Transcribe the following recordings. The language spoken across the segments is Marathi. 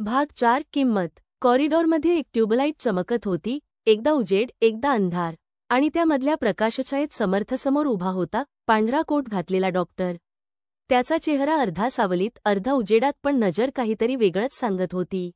भाग 4 किंमत. कॉरिडॉरमध्ये एक ट्यूबलाईट चमकत होती, एकदा उजेड एकदा अंधार. आणि त्यामधल्या प्रकाशछायेत समर्थसमोर उभा होता पांढरा कोट घातलेला डॉक्टर. त्याचा चेहरा अर्धा सावलीत अर्धा उजेडात, पण नजर काहीतरी वेगळंच सांगत होती.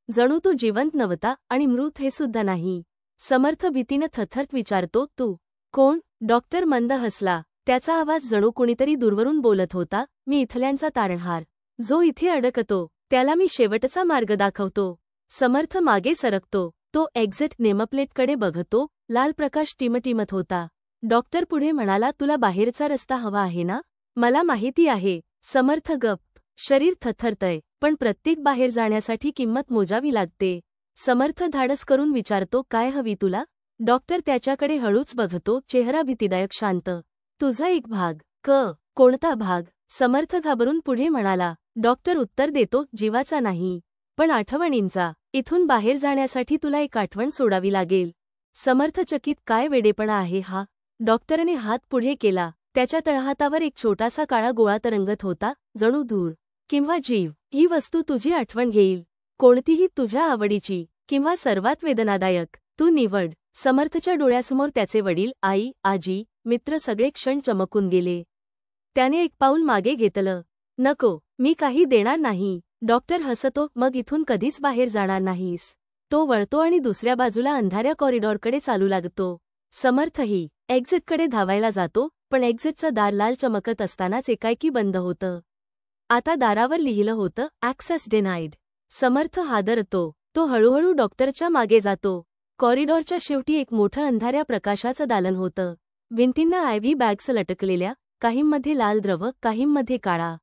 जणू तो जिवंत नव्हता आणि मृत हे सुद्धा नाही. समर्थ भीतीनं थरथरत विचारतो, तू कोण? डॉक्टर मंद हसला. त्याचा आवाज जणू कुणीतरी दूरवरून बोलत होता, मी इथल्यांचा तारणहार. जो इथे अडकतो त्याला मी शेवटचा मार्ग दाखवतो. समर्थ मागे सरकतो. तो एक्झिट नेमप्लेटकडे बघतो. लाल प्रकाश टिमटिमत होता. डॉक्टर पुढे म्हणाला, तुला बाहेरचा रस्ता हवा आहे ना? मला माहिती आहे. समर्थ गप्प. शरीर थरथरतंय, पण प्रत्येक बाहेर जाण्यासाठी किंमत मोजावी लागते. समर्थ धाडस करून विचारतो, काय हवी तुला? डॉक्टर त्याच्याकडे हळूच बघतो, चेहरा भीतीदायक शांत. तुझा एक भाग. कोणता भाग? समर्थ घाबरून पुढे म्हणाला. डॉक्टर उत्तर देतो, जीवाचा नाही, पण आठवणींचा. इथून बाहेर जाण्यासाठी तुला एक आठवण सोडावी लागेल. समर्थ चकित, काय वेडेपणा आहे हा? डॉक्टरने हात पुढे केला. त्याच्या तळहातावर एक छोटासा काळा गोळा तरंगत होता, जणू धूळ किंवा जीव. ही वस्तू तुझी आठवण घेईल. कोणतीही, तुझ्या आवडीची किंवा सर्वात वेदनादायक. तू निवड. समर्थच्या डोळ्यासमोर त्याचे वडील, आई, आजी, मित्र सगळे क्षण चमकून गेले. त्याने एक पाऊल मागे घेतलं. नको, मी काही देणार नाही. डॉक्टर हसतो, मग इथून कधीच बाहेर जाणार नाहीस. तो वळतो आणि दुसऱ्या बाजूला अंधाऱ्या कॉरिडॉरकडे चालू लागतो. समर्थही एक्झिटकडे धावायला जातो, पण एक्झिटचं दार लाल चमकत असतानाच एकाएकी बंद होतं. आता दारावर लिहिलं होतं, ॲक्सेस डिनाईड. समर्थ हादरतो. तो हळूहळू डॉक्टरच्या मागे जातो. कॉरिडॉरच्या शेवटी एक मोठं अंधाऱ्या प्रकाशाचं दालन होतं. भिंतींना आयव्ही बॅग्स लटकलेल्या, काहींमध्ये लाल द्रव, काहींमध्ये काळा.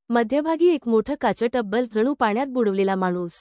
मध्यभागी एक मोठं काचं टब्बल, जणू पाण्यात बुडवलेला माणूस.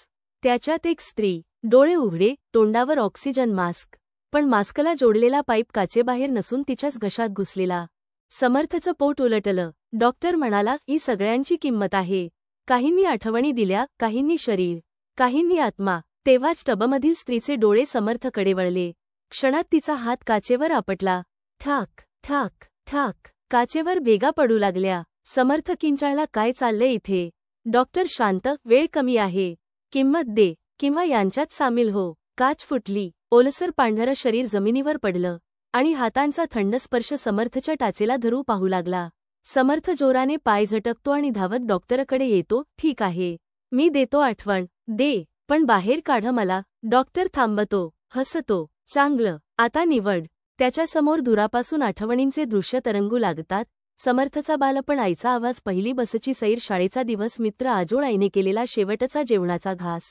त्याच्यात एक स्त्री. डोळे उघडे, तोंडावर ऑक्सिजन मास्क. पण मास्कला जोडलेला पाईप काचेबाहेर नसून तिच्याच घशात घुसलेला. समर्थचं पोट उलटलं. डॉक्टर म्हणाला, ही सगळ्यांची किंमत आहे. काहींनी आठवणी दिल्या, काहींनी शरीर, काहींनी आत्मा. तेव्हाच टबमधील स्त्रीचे डोळे समर्थकडे वळले. क्षणात तिचा हात काचेवर आपटला. थाक थाक थाक. काचेवर भेगा पडू लागल्या. समर्थ किंचाळला, काय चाललंय इथे? डॉक्टर शांत, वेळ कमी आहे. किंमत दे किंवा यांच्यात सामील हो. काच फुटली. ओलसर पांढरं शरीर जमिनीवर पडलं आणि हातांचा थंड स्पर्श समर्थच्या टाचेला धरू पाहू लागला. समर्थ जोराने पाय झटकतो आणि धावत डॉक्टरकडे येतो. ठीक आहे, मी देतो आठवण. दे, पण बाहेर काढ मला. डॉक्टर थांबतो, हसतो. चांगलं, आता निवड. त्याच्यासमोर धुरापासून आठवणींचे दृश्य तरंगू लागतात. समर्थचा बालपण, आईचा आवाज, पहिली बसची सैर, शाळेचा दिवस, मित्र, आजोळ, आईने केलेला शेवटचा जेवणाचा घास.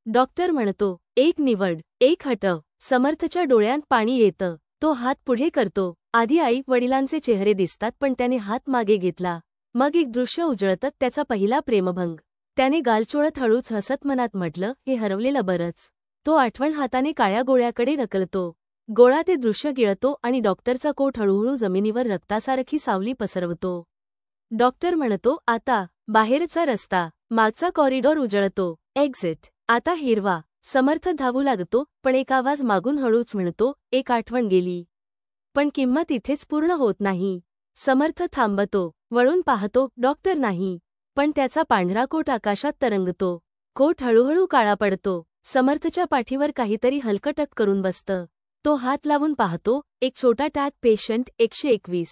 डॉक्टर म्हणतो, एक निवड, एक हटव. समर्थच्या डोळ्यांत पाणी येतं. तो हात पुढे करतो. आधी आई वडिलांचे चेहरे दिसतात, पण त्याने हात मागे घेतला. मग एक दृश्य उजळतं, त्याचा पहिला प्रेमभंग. त्याने गाल चोळत हळूच हसत मनात म्हटलं, हे हरवलेलं बरंच. तो आठवण हाताने काळ्या गोळ्याकडे ढकलतो. गोळा ते दृश्य गिळतो आणि डॉक्टरचा कोट हळूहळू जमिनीवर रक्तासारखी सावली पसरवतो. डॉक्टर म्हणतो, आता बाहेरचा रस्ता. मागचा कॉरिडॉर उजळतो. एक्झिट. आता हिरवा. समर्थ धावू लागतो, पण एक आवाज मागून हळूच म्हणतो, एक आठवण गेली. पण किंमत इथेच पूर्ण होत नाही. समर्थ थांबतो, वळून पाहतो. डॉक्टर नाही, पण त्याचा पांढरा कोट आकाशात तरंगतो. कोट हळूहळू काळा पडतो. समर्थच्या पाठीवर काहीतरी हलकटक करून बसतं. तो हात लावून पाहतो. एक छोटा टॅग, पेशंट 121.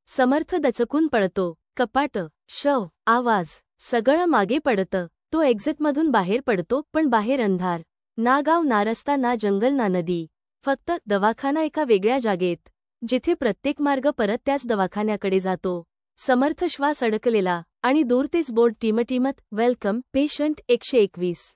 समर्थ दचकून पळतो. कपाट, शव, आवाज, सगळं मागे पडतं. तो एक्झिटमधून बाहेर पडतो, पण बाहेर अंधार. ना गाव, ना रस्ता, ना जंगल, ना नदी. फक्त दवाखाना एका वेगळ्या जागेत, जिथे प्रत्येक मार्ग परत त्याच दवाखान्याकडे जातो. समर्थ श्वास अडकलेला आणि दूर तेच बोर्ड टिमटिमत, वेलकम पेशंट 121.